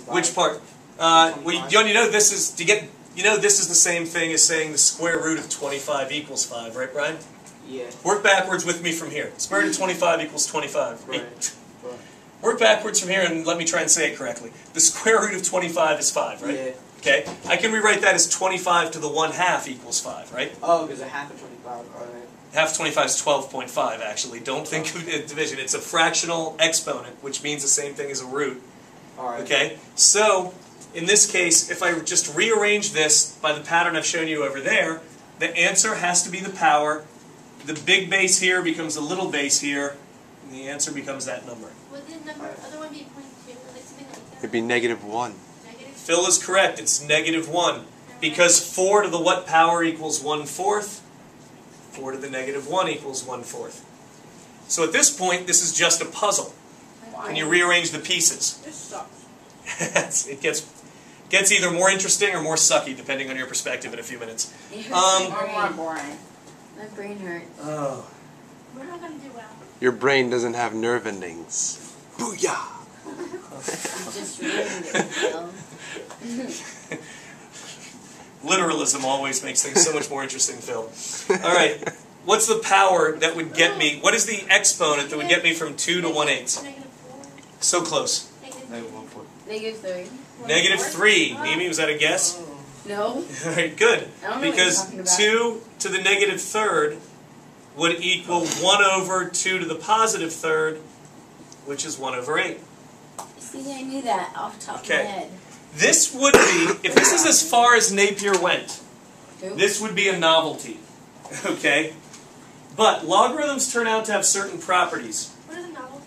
Which part? You know this is this is the same thing as saying the square root of 25 equals 5, right, Brian? Yeah. Work backwards with me from here. Square root of 25 equals 25. Right. Work backwards from here and let me try and say it correctly. The square root of 25 is 5, right? Yeah. Okay. I can rewrite that as 25 to the 1/2 equals 5, right? Oh, because a half of 25. All right. Half of 25 is 12.5, actually. Don't think of division. It's a fractional exponent, which means the same thing as a root. All right. Okay? So, in this case, if I just rearrange this by the pattern I've shown you over there, the answer has to be the power. The big base here becomes a little base here, and the answer becomes that number. Would the other one be 0.2? Like something like that? It'd be -1. Negative? Phil is correct. It's -1. Because 4 to the what power equals 1/4? 4 to the -1 equals 1/4. So at this point, this is just a puzzle. And you rearrange the pieces. This sucks. It gets either more interesting or more sucky, depending on your perspective in a few minutes. More boring. My brain hurts. Oh. We're not going to do well. Your brain doesn't have nerve endings. Booyah! Just ruined it, Phil. Literalism always makes things so much more interesting, Phil. All right. What's the power that would get me? What is the exponent that would get me from 2 to 1/8? -4. So close. -3. -3. Mimi, was that a guess? No. All right, good. I don't know Because what you're talking about. 2 to the -3rd would equal 1 over 2 to the +3rd, which is 1/8. See, I knew that off the top of my Okay. head. This would be, if this is as far as Napier went, Oops. this would be a novelty. Okay? But logarithms turn out to have certain properties. What is a novelty?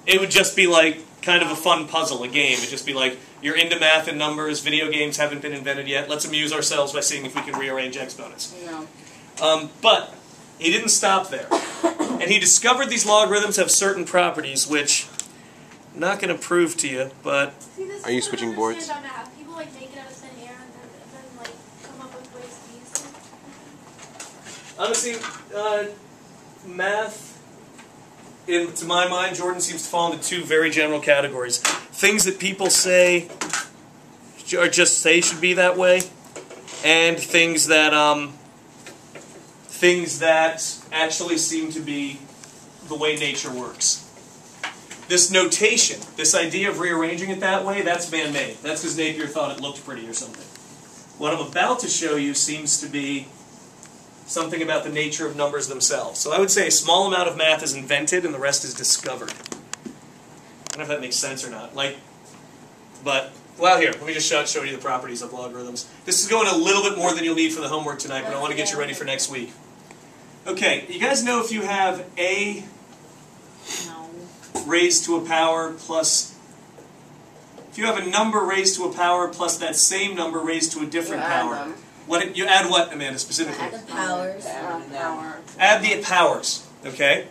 It would just be like kind of a fun puzzle, a game. It'd just be like, you're into math and numbers, video games haven't been invented yet, let's amuse ourselves by seeing if we can rearrange exponents. No. But he didn't stop there. And he discovered these logarithms have certain properties, which I'm not going to prove to you, but... See, this Are you is what I switching don't boards? understand about math. People like make it out of thin air and then like come up with ways to use it. Honestly, math, to my mind, Jordan seems to fall into two very general categories. Things that people say, or just say should be that way, and things that actually seem to be the way nature works. This notation, this idea of rearranging it that way, that's man-made. That's because Napier thought it looked pretty or something. What I'm about to show you seems to be something about the nature of numbers themselves. So I would say a small amount of math is invented and the rest is discovered. I don't know if that makes sense or not. Well, here, let me just show you the properties of logarithms. This is going a little bit more than you'll need for the homework tonight, but I want to get you ready for next week. Okay, you guys know if you have a raised to a power plus... If you have a number raised to a power plus that same number raised to a different power... You add what, Amanda, specifically? Add the powers. Add the powers, okay?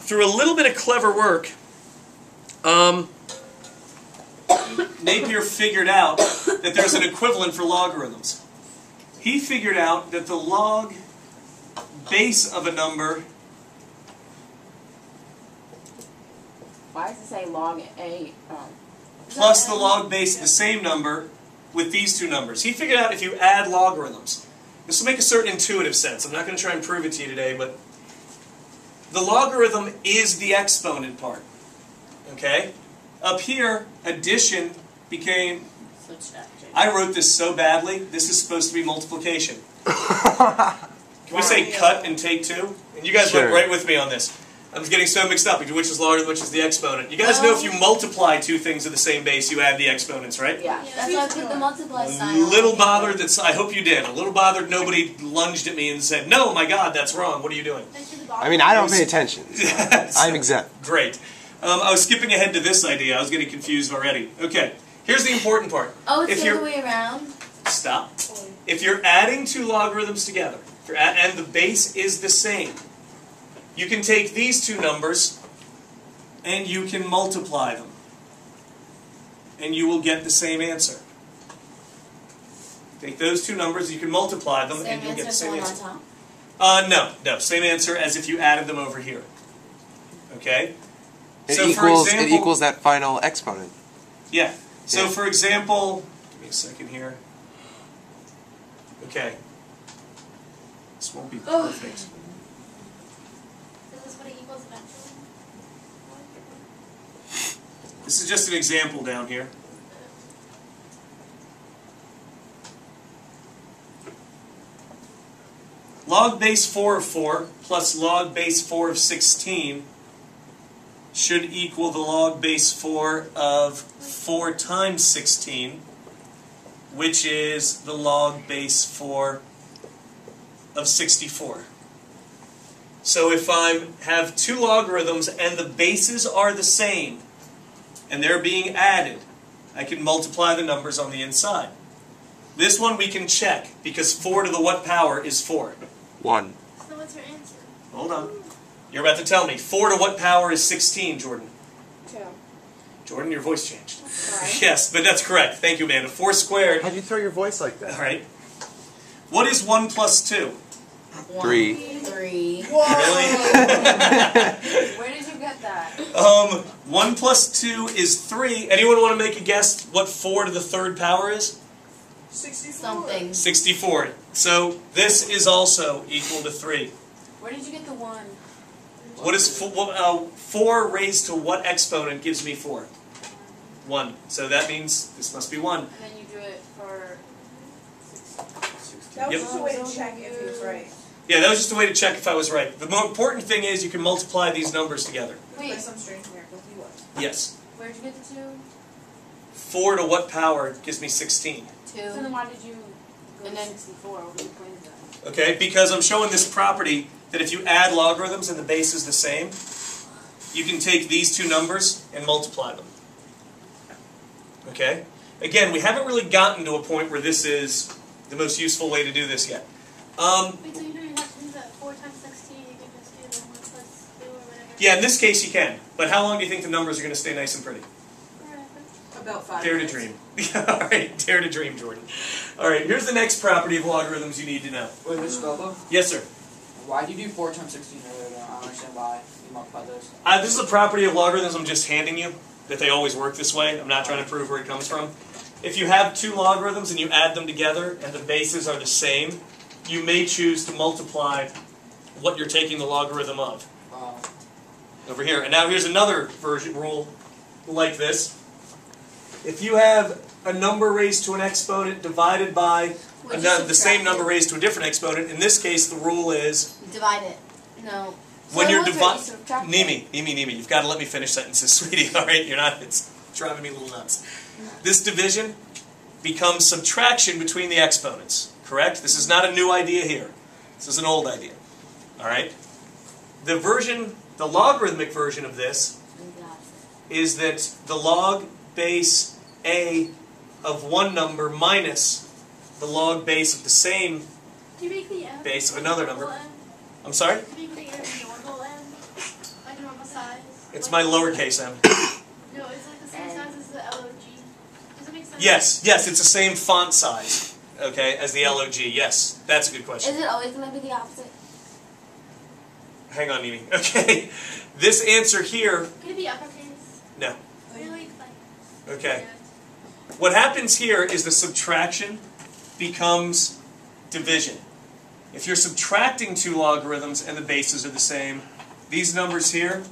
Through a little bit of clever work, Napier figured out that there's an equivalent for logarithms. He figured out that the log base of a number... Why does it say log A? plus the log base of the same number with these two numbers. He figured out if you add logarithms. This will make a certain intuitive sense. I'm not going to try and prove it to you today, but the logarithm is the exponent part. Okay? Up here, addition became... I wrote this so badly, this is supposed to be multiplication. Can we say cut and take two? And you guys went right with me on this. I was getting so mixed up into which is logarithm, which is the exponent. You guys know if you multiply two things of the same base, you add the exponents, right? Yeah. That's why I put the multiply sign on. Little bothered that... I hope you did. A little bothered nobody lunged at me and said, no, my God, that's wrong. What are you doing? I mean, I don't pay attention. So I'm exempt. Great. I was skipping ahead to this idea. I was getting confused already. Okay. Here's the important part. Oh, it's the other way around? Stop. If you're adding two logarithms together, and the base is the same, you can take these two numbers and you can multiply them. And you will get the same answer. Take those two numbers, you can multiply them, and you'll get the same answer. No. Same answer as if you added them over here. Okay? It equals that final exponent. Yeah. So Yeah. for example, give me a second here. Okay. This won't be perfect. Is this what it equals eventually? This is just an example down here. Log base 4 of 4 plus log base 4 of 16 should equal the log base 4 of 4 times 16, which is the log base 4 of 64. So if I have two logarithms and the bases are the same, and they're being added, I can multiply the numbers on the inside. This one we can check, because 4 to the what power is 4? 1. So what's your answer? Hold on. You're about to tell me. 4 to what power is 16, Jordan? 2. Jordan, your voice changed. Right. Yes, but that's correct. Thank you, Amanda. 4 squared. How'd you throw your voice like All that? right. What is 1 plus 2? 3. 3. Really? Where did you get that? 1 plus 2 is 3. Anyone want to make a guess what 4 to the third power is? 64. Something. 64. So this is also equal to 3. Where did you get the 1? What is 4 raised to what exponent gives me 4? 1. So that means this must be 1. And then you do it for... That was Yep. just a way to check if he was right. Yeah, that was just a way to check if I was right. The more important thing is you can multiply these numbers together. By Wait, some strange miracle, he was. Yes. where did you get the 2? 4 to what power gives me 16? 2. So then why did you go to 64? What explains that? Okay, because I'm showing this property that if you add logarithms and the base is the same, you can take these two numbers and multiply them. Okay? Again, we haven't really gotten to a point where this is the most useful way to do this yet. Wait, so you don't even have to do that 4 times 16, you can just do the 1 plus 2 or whatever. Yeah, in this case you can. But how long do you think the numbers are going to stay nice and pretty? About 5 Dare to minutes. dream. Alright, dare to dream, Jordan. Alright, here's the next property of logarithms you need to know. Wait, Mr. Bobo, Yes, sir. why do you do 4 times 16 earlier? I don't understand why you multiply those. This is a property of logarithms I'm just handing you, that they always work this way. I'm not trying to prove where it comes from. If you have two logarithms and you add them together and the bases are the same, you may choose to multiply what you're taking the logarithm of. Over here. And now here's another rule like this. If you have a number raised to an exponent divided by the same number raised to a different exponent, in this case the rule is Divide it. No. when So you're what's dividing... it? Subtract it. Nimi, you've got to let me finish sentences, sweetie. Alright, you're not... It's driving me a little nuts. This division becomes subtraction between the exponents. Correct? This is not a new idea here. This is an old idea. Alright? The logarithmic version of this is that the log base a of one number minus the log base of the same Do you make the M base of another number. normal M? I'm sorry? Do you make the M normal M? Like normal size? It's my lowercase m. No, it's like the same size as the LOG. Does it make sense? Yes, it's the same font size, okay, as the LOG. Yes, that's a good question. Is it always going to be the opposite? Hang on, Nimi. Okay, this answer here, Could it be uppercase? no. Really? Like, Okay. What happens here is the subtraction becomes division. If you're subtracting two logarithms and the bases are the same, these numbers here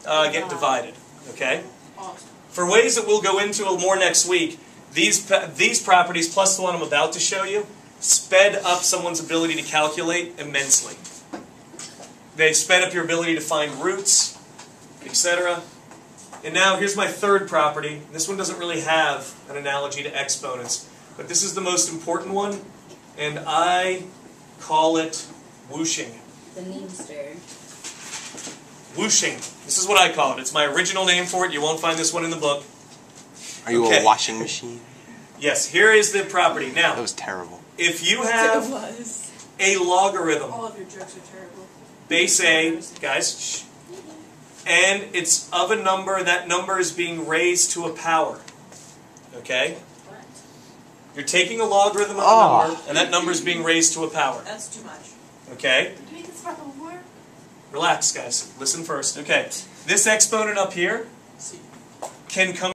get divided. Okay? Awesome. For ways that we'll go into more next week, these properties plus the one I'm about to show you sped up someone's ability to calculate immensely. They sped up your ability to find roots, etc. And now here's my third property. This one doesn't really have an analogy to exponents, but this is the most important one, and I call it whooshing. The Neemster. Whooshing. This is what I call it. It's my original name for it. You won't find this one in the book. Are you Okay. a washing machine? Yes, here is the property. That Now, was terrible. if you It have was. a logarithm, All of your jokes are terrible. base A, guys, shh, and it's of a number, that number is being raised to a power. Okay? What? You're taking a logarithm of a Oh. number, and that number is being raised to a power. That's too much. Okay? Can you make this part homework? Relax, guys. Listen first. Okay. This exponent up here See. can come